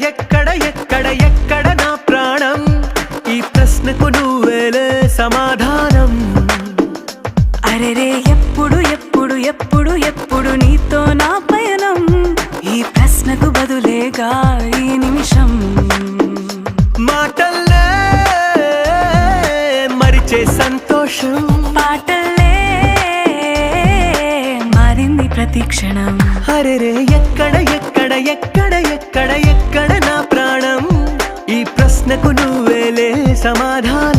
ఎక్కడ ఎక్కడ ఎక్కడ నా ప్రాణం ఈ ప్రశ్నకు నువ్వేలే సమాధానం అరెరే ఎప్పుడు ఎప్పుడు ఎప్పుడు ఎప్పుడు నీతో నా పయనం ఈ ప్రశ్నకు బదులేగా ఈ నిమిషం మాటల్లే మరిచే సంతోషం పాటల్లే మారింది ప్రతి క్షణం అరెరే ఎక్కడ ఎక్కడ ఎక్కడ ఎక్కడ ఎక్కడ నా ప్రాణం ఈ ప్రశ్నకు నువ్వేలే సమాధానం